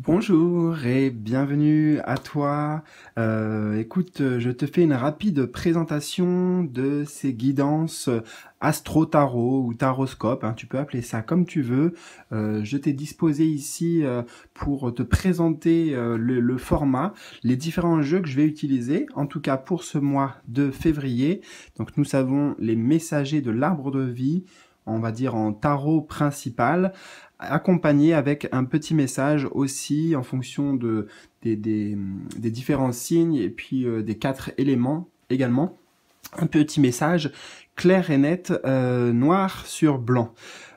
Bonjour et bienvenue à toi. Écoute, je te fais une rapide présentation de ces guidances astro-tarot ou taroscope, hein, tu peux appeler ça comme tu veux. Je t'ai disposé ici pour te présenter le format, les différents jeux que je vais utiliser, en tout cas pour ce mois de février. Donc nous savons les messagers de l'arbre de vie, on va dire en tarot principal, accompagné avec un petit message aussi en fonction des différents signes et puis des 4 éléments également. Un petit message clair et net, noir sur blanc.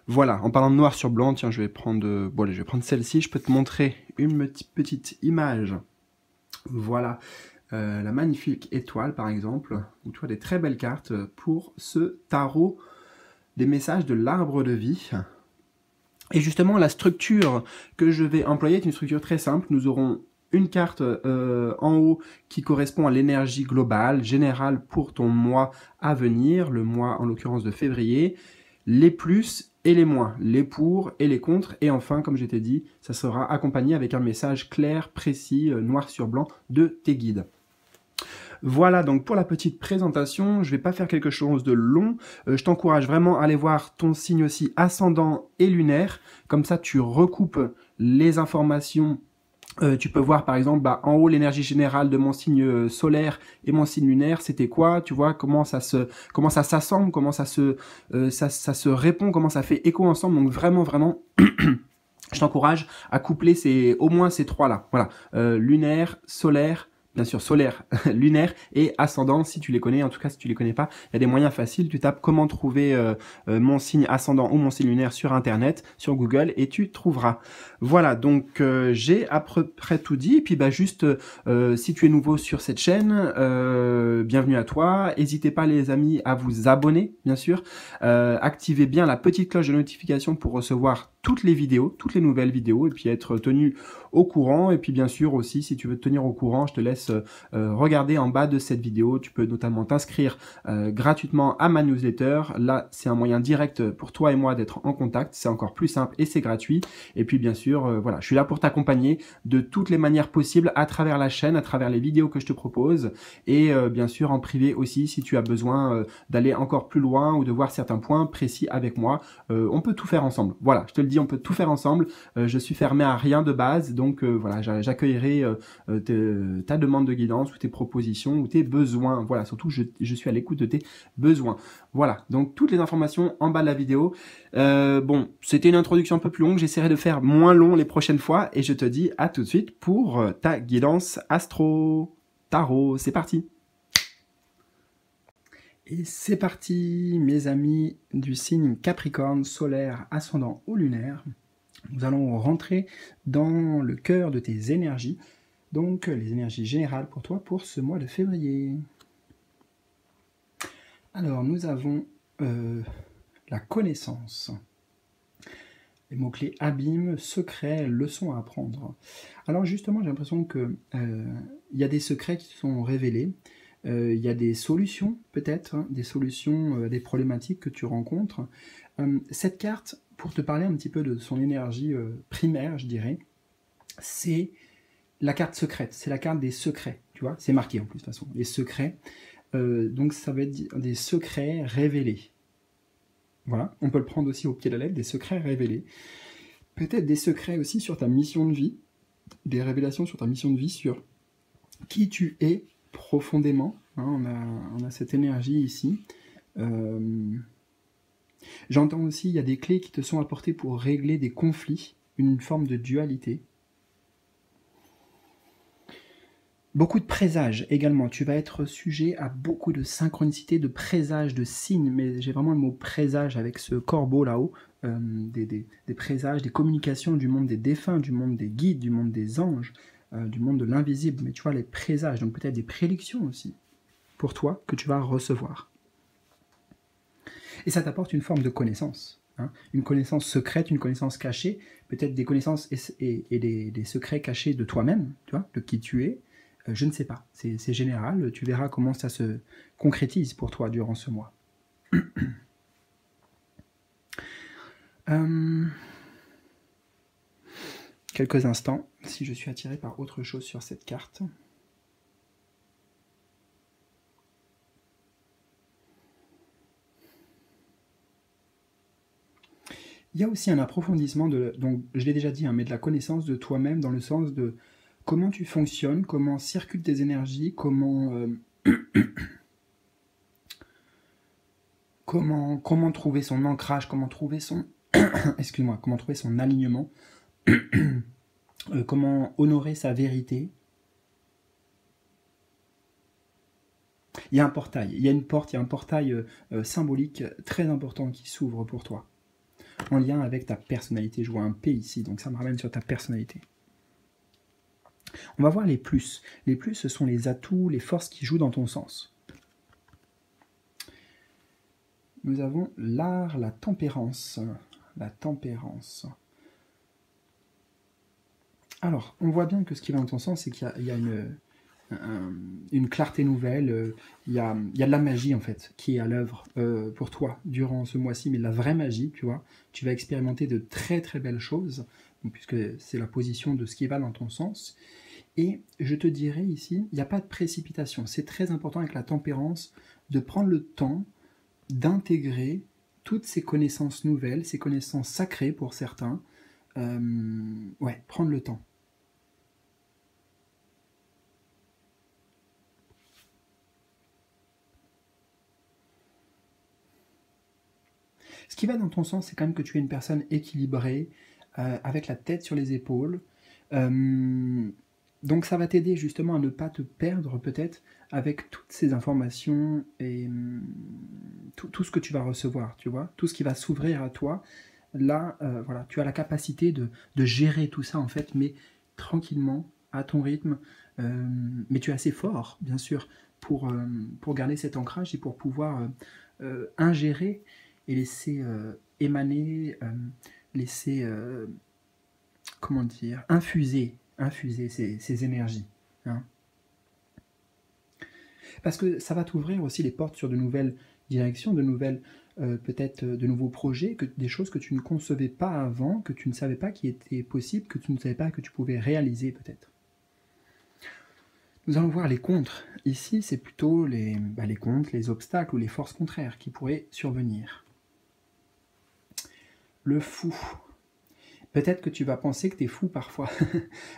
Voilà, en parlant de noir sur blanc, tiens, je vais prendre celle-ci, je peux te montrer une petite image. Voilà, la magnifique étoile par exemple, où tu as des très belles cartes pour ce tarot des messages de l'arbre de vie. Et justement, la structure que je vais employer est une structure très simple. Nous aurons une carte en haut qui correspond à l'énergie globale, générale pour ton mois à venir, le mois en l'occurrence de février, les plus et les moins, les pour et les contre, et enfin, comme je t'ai dit, ça sera accompagné avec un message clair, précis, noir sur blanc de tes guides. Voilà donc pour la petite présentation, je ne vais pas faire quelque chose de long, je t'encourage vraiment à aller voir ton signe aussi ascendant et lunaire, comme ça tu recoupes les informations. Tu peux voir par exemple en haut l'énergie générale de mon signe solaire et mon signe lunaire, c'était quoi? Tu vois comment ça s'assemble, comment ça se répond, comment ça fait écho ensemble. Donc vraiment, je t'encourage à coupler au moins ces trois-là. Voilà, lunaire, solaire, bien sûr solaire, lunaire et ascendant, si tu les connais. En tout cas, si tu les connais pas, il y a des moyens faciles. Tu tapes comment trouver mon signe ascendant ou mon signe lunaire sur Internet, sur Google, et tu trouveras. Voilà, donc j'ai à peu près tout dit. Et puis juste, si tu es nouveau sur cette chaîne, bienvenue à toi. N'hésitez pas les amis à vous abonner, bien sûr. Activez bien la petite cloche de notification pour recevoir toutes les vidéos, toutes les nouvelles vidéos, et puis être tenu au courant. Et puis bien sûr aussi, si tu veux te tenir au courant, je te laisse regarder en bas de cette vidéo. Tu peux notamment t'inscrire gratuitement à ma newsletter. Là, c'est un moyen direct pour toi et moi d'être en contact. C'est encore plus simple et c'est gratuit. Et puis bien sûr, voilà, je suis là pour t'accompagner de toutes les manières possibles à travers la chaîne, à travers les vidéos que je te propose. Et bien sûr, en privé aussi, si tu as besoin d'aller encore plus loin ou de voir certains points précis avec moi, on peut tout faire ensemble. Voilà, je te le dis, on peut tout faire ensemble. Je suis fermé à rien de base, donc voilà, j'accueillerai ta demande de guidance ou tes propositions ou tes besoins. Voilà, surtout je suis à l'écoute de tes besoins. Voilà, donc toutes les informations en bas de la vidéo. Bon, c'était une introduction un peu plus longue, j'essaierai de faire moins long les prochaines fois et je te dis à tout de suite pour ta guidance astro tarot. C'est parti! Et c'est parti, mes amis du signe Capricorne, solaire, ascendant ou lunaire. Nous allons rentrer dans le cœur de tes énergies, donc les énergies générales pour toi pour ce mois de février. Alors, nous avons la connaissance. Les mots-clés abîme, secret, leçon à apprendre. Alors justement, j'ai l'impression que y a des secrets qui sont révélés. Il y a des solutions peut-être, hein, des solutions à des problématiques que tu rencontres. Cette carte, pour te parler un petit peu de son énergie primaire, je dirais, c'est la carte secrète, c'est la carte des secrets, tu vois, c'est marqué en plus de toute façon, les secrets, donc ça va être des secrets révélés. Voilà, on peut le prendre aussi au pied de la lettre, des secrets révélés. Peut-être des secrets aussi sur ta mission de vie, des révélations sur ta mission de vie, sur qui tu es profondément, hein, on a cette énergie ici. J'entends aussi, il y a des clés qui te sont apportées pour régler des conflits, une forme de dualité. Beaucoup de présages également, tu vas être sujet à beaucoup de synchronicité, de présages, de signes, mais j'ai vraiment le mot présage avec ce corbeau là-haut, des présages, des communications du monde des défunts, du monde des guides, du monde des anges, du monde de l'invisible, mais tu vois les présages, donc peut-être des prédictions aussi, pour toi, que tu vas recevoir. Et ça t'apporte une forme de connaissance, hein, une connaissance secrète, une connaissance cachée, peut-être des connaissances et des secrets cachés de toi-même, tu vois, de qui tu es, je ne sais pas, c'est général, tu verras comment ça se concrétise pour toi durant ce mois. Quelques instants, si je suis attiré par autre chose sur cette carte. Il y a aussi un approfondissement, donc je l'ai déjà dit, hein, mais de la connaissance de toi-même dans le sens de comment tu fonctionnes, comment circulent tes énergies, comment trouver son ancrage, comment trouver son, excuse-moi, comment trouver son alignement, comment honorer sa vérité. Il y a un portail, il y a une porte, il y a un portail symbolique très important qui s'ouvre pour toi, en lien avec ta personnalité. Je vois un P ici, donc ça me ramène sur ta personnalité. On va voir les plus. Les plus, ce sont les atouts, les forces qui jouent dans ton sens. Nous avons l'art, la tempérance. La tempérance. Alors, on voit bien que ce qui va dans ton sens, c'est qu'il y a une clarté nouvelle, il y a de la magie en fait qui est à l'œuvre pour toi durant ce mois-ci, mais la vraie magie, tu vois, tu vas expérimenter de très très belles choses, puisque c'est la position de ce qui va dans ton sens. Et je te dirais ici, il n'y a pas de précipitation, c'est très important avec la tempérance de prendre le temps d'intégrer toutes ces connaissances nouvelles, ces connaissances sacrées pour certains, ouais, prendre le temps. Ce qui va dans ton sens, c'est quand même que tu es une personne équilibrée, avec la tête sur les épaules. Donc ça va t'aider justement à ne pas te perdre peut-être avec toutes ces informations et tout ce que tu vas recevoir, tu vois, tout ce qui va s'ouvrir à toi. Là, voilà, tu as la capacité de gérer tout ça en fait, mais tranquillement, à ton rythme. Mais tu es assez fort, bien sûr, pour garder cet ancrage et pour pouvoir ingérer et laisser émaner, laisser, comment dire, infuser ces énergies. Hein. Parce que ça va t'ouvrir aussi les portes sur de nouvelles directions, de nouvelles, peut-être de nouveaux projets, des choses que tu ne concevais pas avant, que tu ne savais pas qui étaient possibles, que tu ne savais pas que tu pouvais réaliser peut-être. Nous allons voir les contres. Ici, c'est plutôt les contres, les obstacles ou les forces contraires qui pourraient survenir. Le fou. Peut-être que tu vas penser que tu es fou parfois.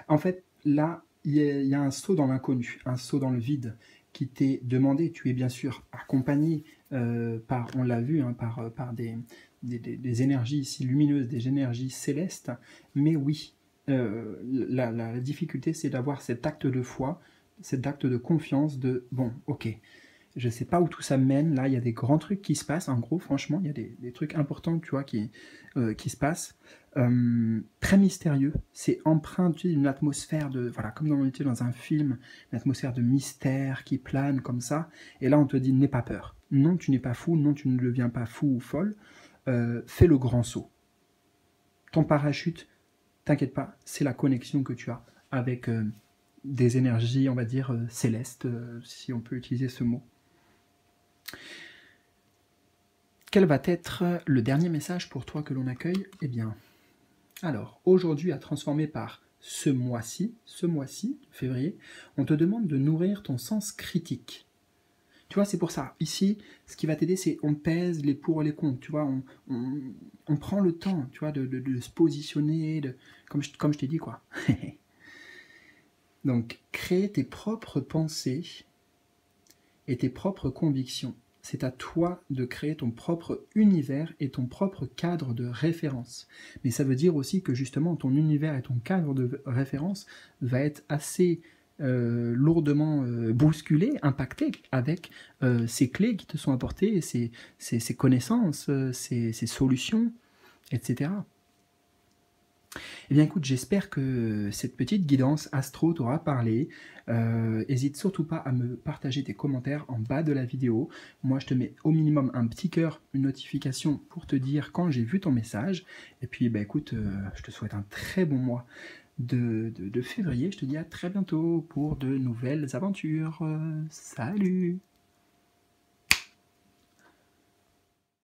En fait, là, il y a un saut dans l'inconnu, un saut dans le vide qui t'est demandé. Tu es bien sûr accompagné par, on l'a vu, hein, par des énergies ici lumineuses, des énergies célestes. Mais oui, la difficulté, c'est d'avoir cet acte de foi, cet acte de confiance de, bon, ok, je ne sais pas où tout ça mène, là, il y a des grands trucs qui se passent, en gros, franchement, il y a des trucs importants, tu vois, qui se passent. Très mystérieux, c'est empreint d'une atmosphère de, voilà, comme on était dans un film, une atmosphère de mystère qui plane comme ça, et là on te dit n'aie pas peur, non tu n'es pas fou, non tu ne deviens pas fou ou folle, fais le grand saut. Ton parachute, t'inquiète pas, c'est la connexion que tu as avec des énergies, on va dire, célestes, si on peut utiliser ce mot. Quel va être le dernier message pour toi que l'on accueille? Eh bien, alors, aujourd'hui à transformer par ce mois-ci, février, on te demande de nourrir ton sens critique. Tu vois, c'est pour ça. Ici, ce qui va t'aider, c'est on pèse les pour et les contre. Tu vois, on prend le temps, tu vois, de se positionner, comme je t'ai dit, quoi. Donc, créer tes propres pensées et tes propres convictions. C'est à toi de créer ton propre univers et ton propre cadre de référence. Mais ça veut dire aussi que justement ton univers et ton cadre de référence va être assez lourdement bousculé, impacté avec ces clés qui te sont apportées, ces connaissances, ces solutions, etc. Eh bien écoute, j'espère que cette petite guidance astro t'aura parlé. N'hésite surtout pas à me partager tes commentaires en bas de la vidéo. Moi je te mets au minimum un petit cœur, une notification pour te dire quand j'ai vu ton message. Et puis bah écoute, je te souhaite un très bon mois de février. Je te dis à très bientôt pour de nouvelles aventures. Salut!